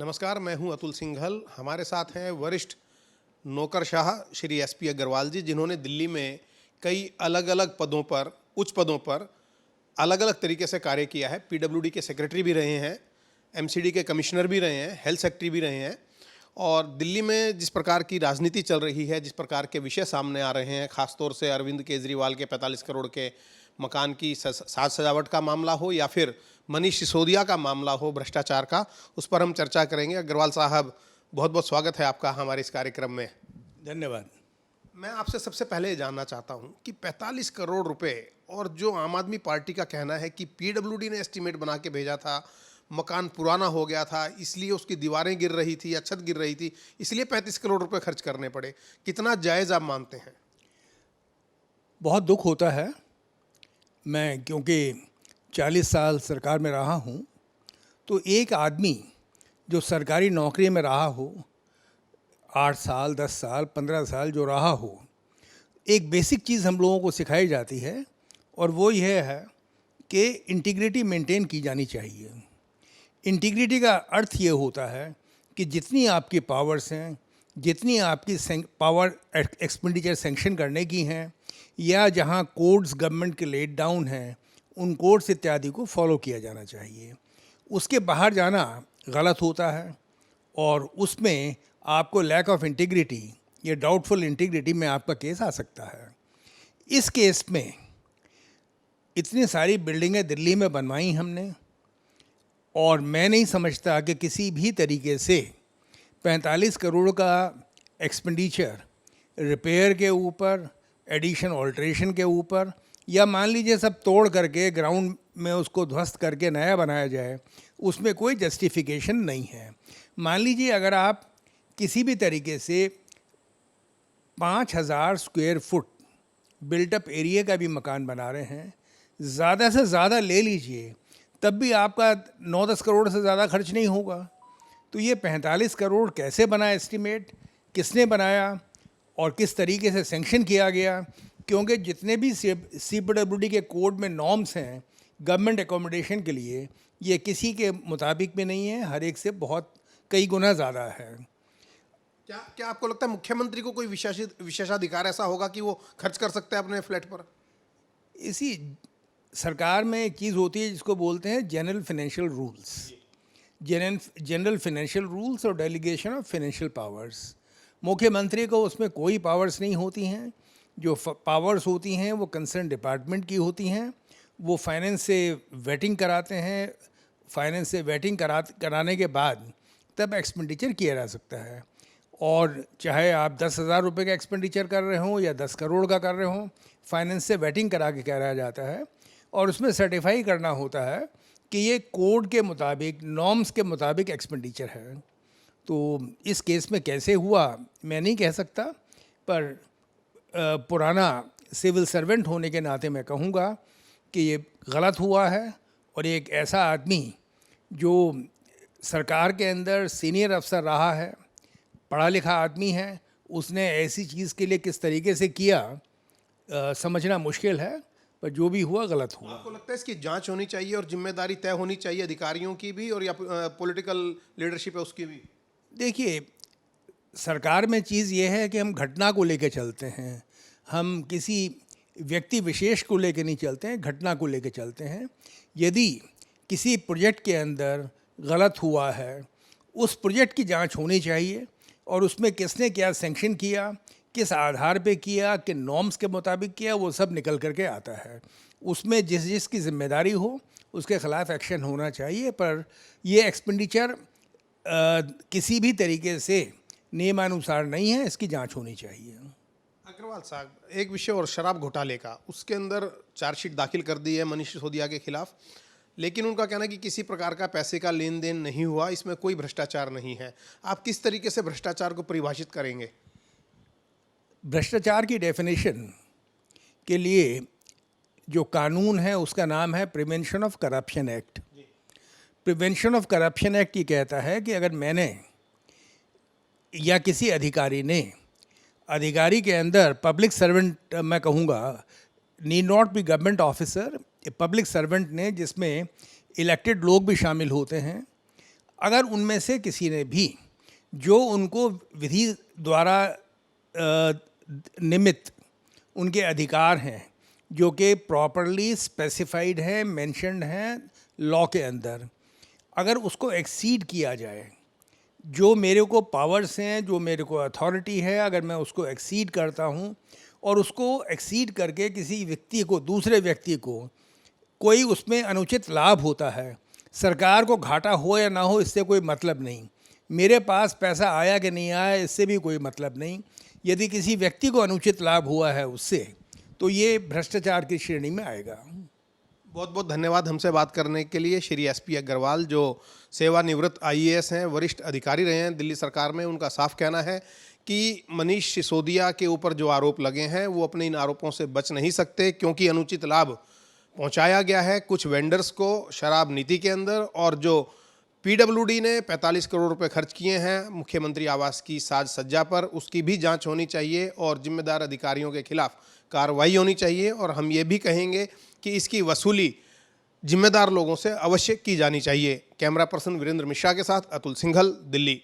नमस्कार, मैं हूं अतुल सिंघल। हमारे साथ हैं वरिष्ठ नौकरशाह श्री एसपी अग्रवाल जी, जिन्होंने दिल्ली में कई अलग अलग पदों पर, उच्च पदों पर अलग अलग तरीके से कार्य किया है। पीडब्ल्यूडी के सेक्रेटरी भी रहे हैं, एमसीडी के कमिश्नर भी रहे हैं, हेल्थ सेक्रेटरी भी रहे हैं। और दिल्ली में जिस प्रकार की राजनीति चल रही है, जिस प्रकार के विषय सामने आ रहे हैं, खासतौर से अरविंद केजरीवाल के 45 करोड़ के मकान की साज सजावट का मामला हो या फिर मनीष सिसोदिया का मामला हो, भ्रष्टाचार का, उस पर हम चर्चा करेंगे। अग्रवाल साहब, बहुत बहुत स्वागत है आपका हमारे इस कार्यक्रम में। धन्यवाद। मैं आपसे सबसे पहले ये जानना चाहता हूं कि 45 करोड़ रुपए, और जो आम आदमी पार्टी का कहना है कि पीडब्ल्यूडी ने एस्टीमेट बना के भेजा था, मकान पुराना हो गया था, इसलिए उसकी दीवारें गिर रही थी या छत गिर रही थी, इसलिए 35 करोड़ रुपए खर्च करने पड़े, कितना जायज़ आप मानते हैं? बहुत दुख होता है। मैं क्योंकि 40 साल सरकार में रहा हूँ, तो एक आदमी जो सरकारी नौकरी में रहा हो, 8 साल, 10 साल, 15 साल जो रहा हो, एक बेसिक चीज़ हम लोगों को सिखाई जाती है और वो यह है कि इंटीग्रिटी मेंटेन की जानी चाहिए। इंटीग्रिटी का अर्थ ये होता है कि जितनी आपकी पावर्स हैं, जितनी आपकी पावर एक्सपेंडिचर सैंक्शन करने की हैं, या जहाँ कोड्स गवर्नमेंट के लेट डाउन हैं, उन कोड्स इत्यादि को फॉलो किया जाना चाहिए। उसके बाहर जाना गलत होता है और उसमें आपको लैक ऑफ इंटीग्रिटी या डाउटफुल इंटीग्रिटी में आपका केस आ सकता है। इस केस में इतनी सारी बिल्डिंगें दिल्ली में बनवाई हमने, और मैं नहीं समझता कि किसी भी तरीके से 45 करोड़ का एक्सपेंडिचर रिपेयर के ऊपर, एडिशन ऑल्ट्रेशन के ऊपर, या मान लीजिए सब तोड़ करके ग्राउंड में उसको ध्वस्त करके नया बनाया जाए, उसमें कोई जस्टिफिकेशन नहीं है। मान लीजिए अगर आप किसी भी तरीके से 5000 स्क्वायर फुट बिल्टअप एरिया का भी मकान बना रहे हैं, ज़्यादा से ज़्यादा ले लीजिए, तब भी आपका 9-10 करोड़ से ज़्यादा खर्च नहीं होगा। तो ये 45 करोड़ कैसे बना एस्टीमेट, किसने बनाया और किस तरीके से सैंक्शन किया गया? क्योंकि जितने भी CPWD के कोड में नॉर्म्स हैं गवर्नमेंट एकोमोडेशन के लिए, ये किसी के मुताबिक में नहीं है, हर एक से बहुत कई गुना ज़्यादा है। क्या आपको लगता है मुख्यमंत्री को कोई विशेषाधिकार ऐसा होगा कि वो खर्च कर सकते हैं अपने फ्लैट पर? इसी सरकार में एक चीज़ होती है जिसको बोलते हैं general financial rules, general financial rules और डेलीगेशन ऑफ फाइनेंशियल पावर्स। मुख्यमंत्री को उसमें कोई पावर्स नहीं होती हैं। जो पावर्स होती हैं वो कंसर्न डिपार्टमेंट की होती हैं। वो फाइनेंस से वेटिंग कराते हैं, फाइनेंस से वेटिंग कराने के बाद तब एक्सपेंडिचर किया जा सकता है। और चाहे आप 10,000 रुपये का एक्सपेंडिचर कर रहे हों या 10 करोड़ का कर रहे हों, फाइनेंस से वेटिंग करा के कराया जाता है और उसमें सर्टिफाई करना होता है कि ये कोड के मुताबिक, नॉर्म्स के मुताबिक एक्सपेंडिचर है। तो इस केस में कैसे हुआ मैं नहीं कह सकता, पर पुराना सिविल सर्वेंट होने के नाते मैं कहूँगा कि ये गलत हुआ है। और एक ऐसा आदमी जो सरकार के अंदर सीनियर अफसर रहा है, पढ़ा लिखा आदमी है, उसने ऐसी चीज़ के लिए किस तरीके से किया समझना मुश्किल है, पर जो भी हुआ गलत हुआ। आपको लगता है इसकी जांच होनी चाहिए और जिम्मेदारी तय होनी चाहिए अधिकारियों की भी और या पॉलिटिकल लीडरशिप है उसकी भी? देखिए, सरकार में चीज़ ये है कि हम घटना को लेकर चलते हैं, हम किसी व्यक्ति विशेष को लेकर नहीं चलते हैं, घटना को लेकर चलते हैं। यदि किसी प्रोजेक्ट के अंदर गलत हुआ है, उस प्रोजेक्ट की जांच होनी चाहिए और उसमें किसने क्या सैंक्शन किया, किस आधार पे किया, कि नॉर्म्स के मुताबिक किया, वो सब निकल करके आता है। उसमें जिसकी जिम्मेदारी हो उसके ख़िलाफ़ एक्शन होना चाहिए। पर ये एक्सपेंडिचर किसी भी तरीके से नियमानुसार नहीं है, इसकी जांच होनी चाहिए। अग्रवाल साहब, एक विषय और शराब घोटाले का, उसके अंदर चार्जशीट दाखिल कर दी है मनीष सिसोदिया के खिलाफ, लेकिन उनका कहना है कि किसी प्रकार का पैसे का लेन देन नहीं हुआ, इसमें कोई भ्रष्टाचार नहीं है। आप किस तरीके से भ्रष्टाचार को परिभाषित करेंगे? भ्रष्टाचार की डेफिनेशन के लिए जो कानून है उसका नाम है prevention of corruption act. Prevention of corruption act ये कहता है कि अगर मैंने या किसी अधिकारी के अंदर, पब्लिक सर्वेंट मैं कहूँगा, need not be government officer, public servant ने, जिसमें इलेक्टेड लोग भी शामिल होते हैं, अगर उनमें से किसी ने भी जो उनको विधि द्वारा निमित्त उनके अधिकार हैं, जो कि प्रॉपरली स्पेसिफाइड है, मेंशन्ड हैं लॉ के अंदर, अगर उसको एक्सीड किया जाए, जो मेरे को पावर्स हैं, जो मेरे को अथॉरिटी है, अगर मैं उसको एक्सीड करता हूँ और उसको एक्सीड करके किसी व्यक्ति को, दूसरे व्यक्ति को कोई उसमें अनुचित लाभ होता है, सरकार को घाटा हो या ना हो इससे कोई मतलब नहीं, मेरे पास पैसा आया कि नहीं आया इससे भी कोई मतलब नहीं, यदि किसी व्यक्ति को अनुचित लाभ हुआ है उससे, तो ये भ्रष्टाचार की श्रेणी में आएगा। बहुत बहुत धन्यवाद हमसे बात करने के लिए श्री एसपी अग्रवाल, जो सेवानिवृत्त आईएएस हैं, वरिष्ठ अधिकारी रहे हैं दिल्ली सरकार में। उनका साफ कहना है कि मनीष सिसोदिया के ऊपर जो आरोप लगे हैं वो अपने इन आरोपों से बच नहीं सकते, क्योंकि अनुचित लाभ पहुंचाया गया है कुछ वेंडर्स को शराब नीति के अंदर, और जो पीडब्ल्यूडी ने 45 करोड़ रुपए खर्च किए हैं मुख्यमंत्री आवास की साज सज्जा पर, उसकी भी जांच होनी चाहिए और जिम्मेदार अधिकारियों के खिलाफ कार्रवाई होनी चाहिए। और हम ये भी कहेंगे कि इसकी वसूली जिम्मेदार लोगों से अवश्य की जानी चाहिए। कैमरा पर्सन वीरेंद्र मिश्रा के साथ अतुल सिंघल, दिल्ली।